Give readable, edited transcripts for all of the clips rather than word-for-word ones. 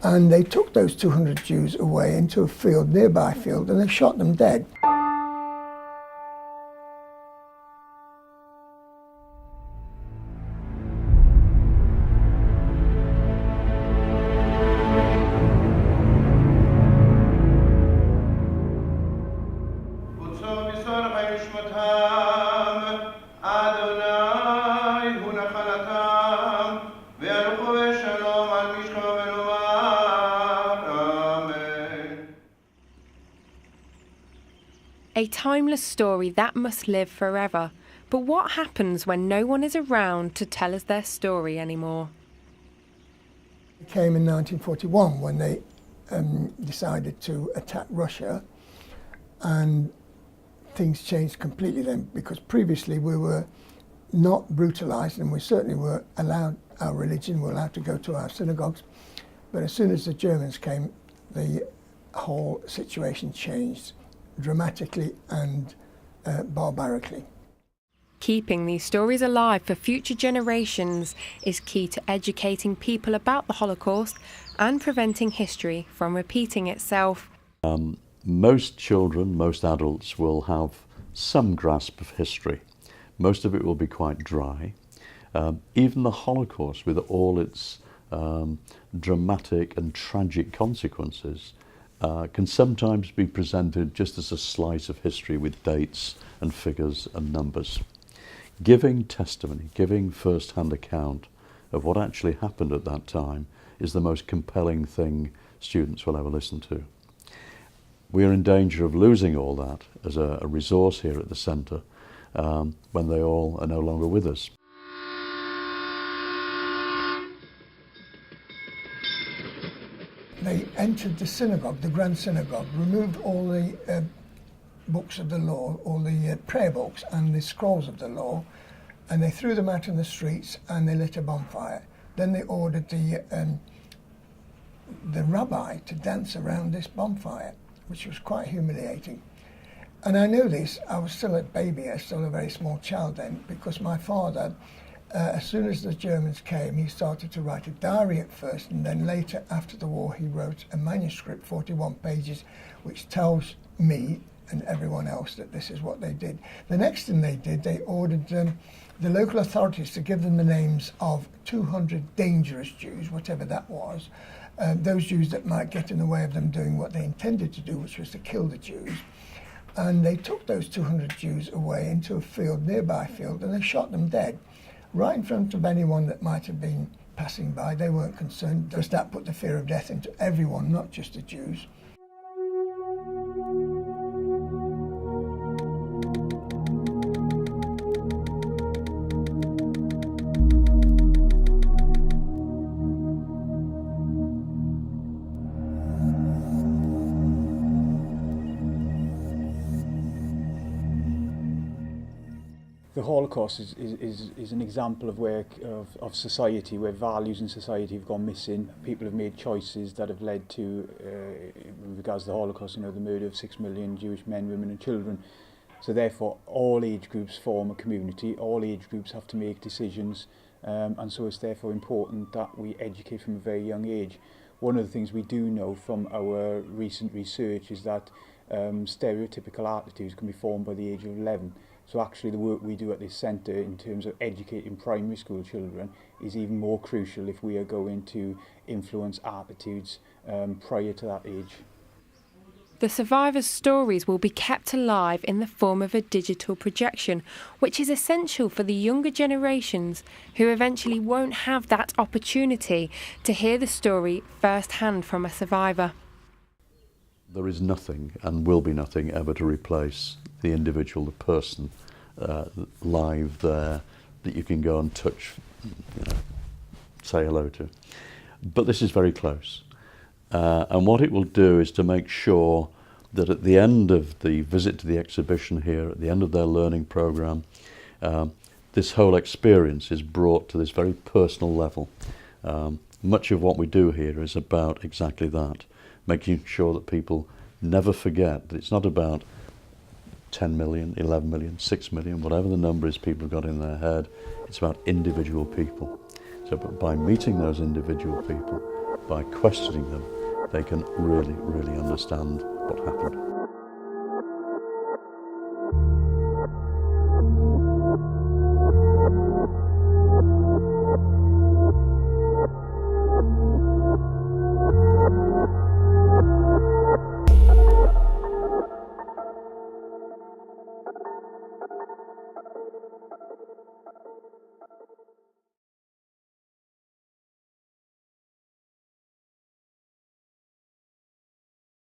And they took those 200 Jews away into a field, nearby field, and they shot them dead. A timeless story that must live forever. But what happens when no one is around to tell us their story anymore? It came in 1941 when they decided to attack Russia, and things changed completely then, because previously we were not brutalised, and we certainly were allowed our religion, we were allowed to go to our synagogues. But as soon as the Germans came, the whole situation changed dramatically and barbarically. Keeping these stories alive for future generations is key to educating people about the Holocaust and preventing history from repeating itself. Most children, most adults will have some grasp of history. Most of it will be quite dry. Even the Holocaust, with all its dramatic and tragic consequences, can sometimes be presented just as a slice of history with dates and figures and numbers. Giving testimony, giving first-hand account of what actually happened at that time is the most compelling thing students will ever listen to. We're in danger of losing all that as a resource here at the centre when they all are no longer with us. They entered the synagogue, the Grand Synagogue, removed all the books of the law, all the prayer books and the scrolls of the law, and they threw them out in the streets and they lit a bonfire. Then they ordered the rabbi to dance around this bonfire, which was quite humiliating. And I know this, I was still a baby, I was still a very small child then, because my father, as soon as the Germans came, he started to write a diary at first, and then later, after the war, he wrote a manuscript, 41 pages, which tells me and everyone else that this is what they did. The next thing they did, they ordered the local authorities to give them the names of 200 dangerous Jews, whatever that was, those Jews that might get in the way of them doing what they intended to do, which was to kill the Jews. And they took those 200 Jews away into a field, nearby field, and they shot them dead. Right in front of anyone that might have been passing by. They weren't concerned, because that put the fear of death into everyone, not just the Jews. The Holocaust is an example of where of society, where values in society have gone missing. People have made choices that have led to, in regards to the Holocaust, the murder of 6 million Jewish men, women and children. So therefore all age groups form a community, all age groups have to make decisions, and so it's therefore important that we educate from a very young age. One of the things we do know from our recent research is that stereotypical attitudes can be formed by the age of 11. So actually the work we do at this centre in terms of educating primary school children is even more crucial if we are going to influence attitudes prior to that age. The survivors' stories will be kept alive in the form of a digital projection, which is essential for the younger generations who eventually won't have that opportunity to hear the story firsthand from a survivor. There is nothing and will be nothing ever to replace the individual, the person live there that you can go and touch, say hello to. But this is very close. And what it will do is to make sure that at the end of the visit to the exhibition here, at the end of their learning programme, this whole experience is brought to this very personal level. Much of what we do here is about exactly that, making sure that people never forget that it's not about 10 million, 11 million, 6 million, whatever the number is people have got in their head, it's about individual people. So by meeting those individual people, by questioning them, they can really, really understand what happened.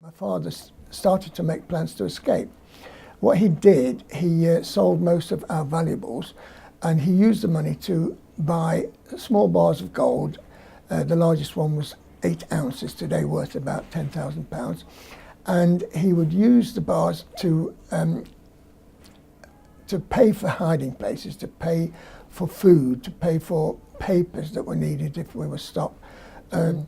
My father started to make plans to escape. What he did, he sold most of our valuables, and he used the money to buy small bars of gold. The largest one was 8 ounces, today worth about £10,000. And he would use the bars to pay for hiding places, to pay for food, to pay for papers that were needed if we were stopped. And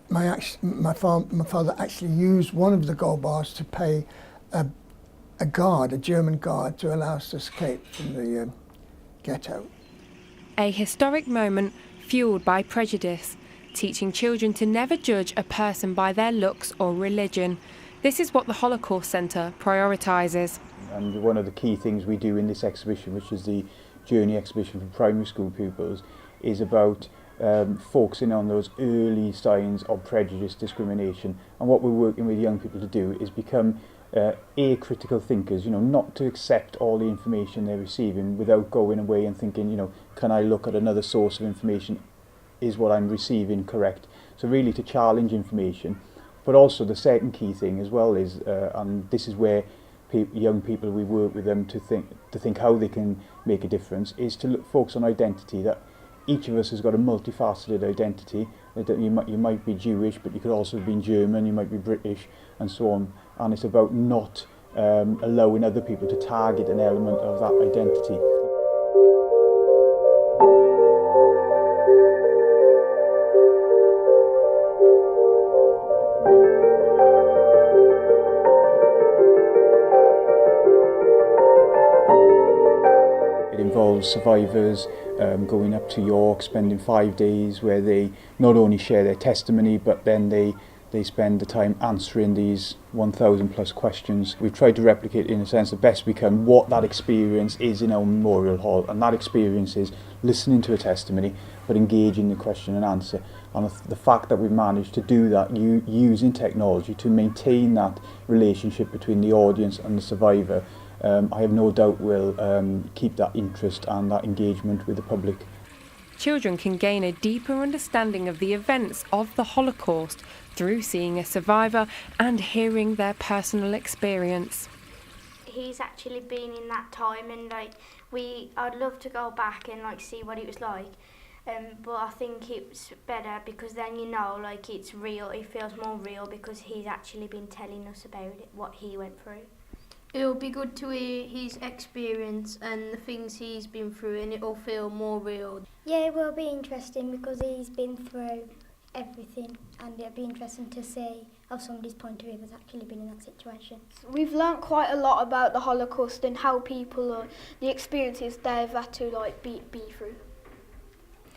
my father actually used one of the gold bars to pay a guard, a German guard, to allow us to escape from the ghetto. A historic moment fueled by prejudice, teaching children to never judge a person by their looks or religion. This is what the Holocaust Centre prioritises. And one of the key things we do in this exhibition, which is the Journey exhibition for primary school pupils, is about focusing on those early signs of prejudice, discrimination. And what we're working with young people to do is become critical thinkers, not to accept all the information they're receiving without going away and thinking, can I look at another source of information? Is what I'm receiving correct? So really to challenge information. But also the second key thing as well is, and this is where young people, we work with them to think how they can make a difference, is to focus on identity, that each of us has got a multifaceted identity. That you might be Jewish, but you could also have been German, you might be British, and so on. And it's about not allowing other people to target an element of that identity. It involves survivors going up to York, spending 5 days where they not only share their testimony, but then they spend the time answering these 1,000 plus questions. We've tried to replicate, in a sense, the best we can what that experience is in our memorial hall, and that experience is listening to a testimony but engaging the question and answer. And the fact that we've managed to do that using technology to maintain that relationship between the audience and the survivor, I have no doubt will keep that interest and that engagement with the public. Children can gain a deeper understanding of the events of the Holocaust through seeing a survivor and hearing their personal experience. He's actually been in that time, and I'd love to go back and see what it was like. But I think it's better because then it's real. It feels more real because he's actually been telling us about it, what he went through. It'll be good to hear his experience and the things he's been through, and it'll feel more real. Yeah, it will be interesting because he's been through everything, and it'll be interesting to see how somebody's point of view has actually been in that situation. We've learnt quite a lot about the Holocaust and how people the experiences they've had to be through.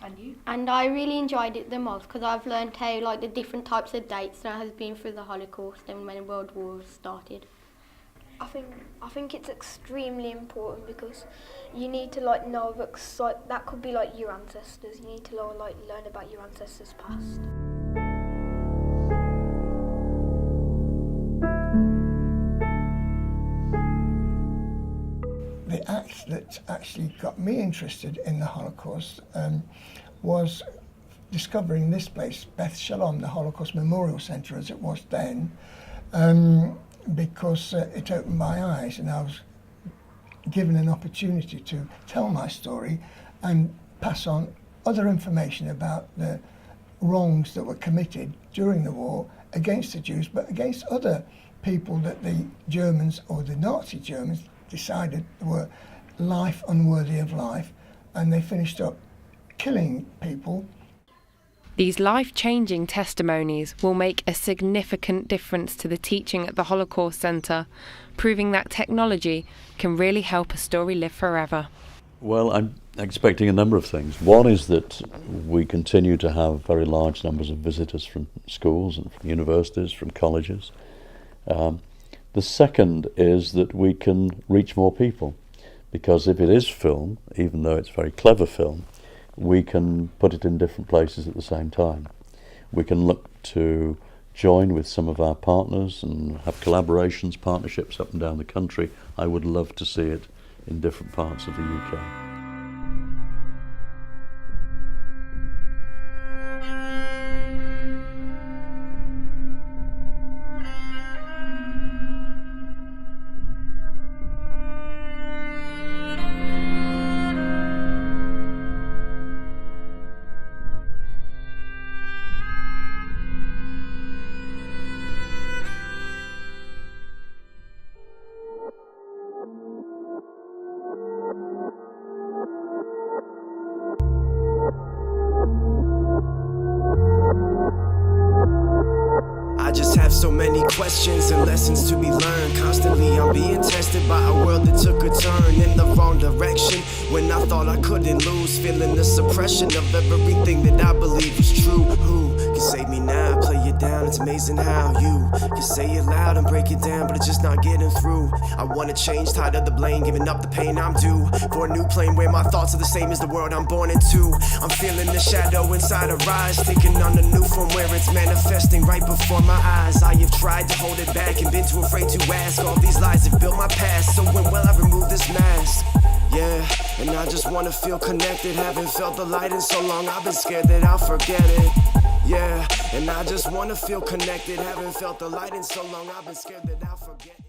And you? And I really enjoyed it the most because I've learnt how the different types of dates that has been through the Holocaust and when World War started. I think it's extremely important because you need to know that could be your ancestors. You need to learn about your ancestors' past. The act that actually got me interested in the Holocaust was discovering this place, Beth Shalom, the Holocaust Memorial Centre as it was then. Because it opened my eyes, and I was given an opportunity to tell my story and pass on other information about the wrongs that were committed during the war against the Jews, but against other people that the Germans or the Nazi Germans decided were life unworthy of life, and they finished up killing people. These life-changing testimonies will make a significant difference to the teaching at the Holocaust Centre, proving that technology can really help a story live forever. Well, I'm expecting a number of things. One is that we continue to have very large numbers of visitors from schools and from universities, from colleges. The second is that we can reach more people, because if it is film, even though it's very clever film, we can put it in different places at the same time. We can look to join with some of our partners and have collaborations, partnerships up and down the country. I would love to see it in different parts of the UK. I just have so many questions and lessons to be learned. Constantly I'm being tested by a world that took a turn in the wrong direction. When I thought I couldn't lose, feeling the suppression of everything that I believe is true. Who can save me now? Play it down, it's amazing how you can say it loud and break it down, but it's just not getting through. I wanna change, tired of the blame, giving up the pain I'm due. For a new plane where my thoughts are the same as the world I'm born into. I'm feeling the shadow inside a rise, thinking on the new from where it's manifesting right before my eyes. I have tried to hold it back and been too afraid to ask. All these lies have built my past, so when will I remove this mask? Yeah, and I just wanna feel connected. Haven't felt the light in so long, I've been scared that I'll forget it. Yeah, and I just wanna feel connected. Haven't felt the light in so long, I've been scared that I'll forget it.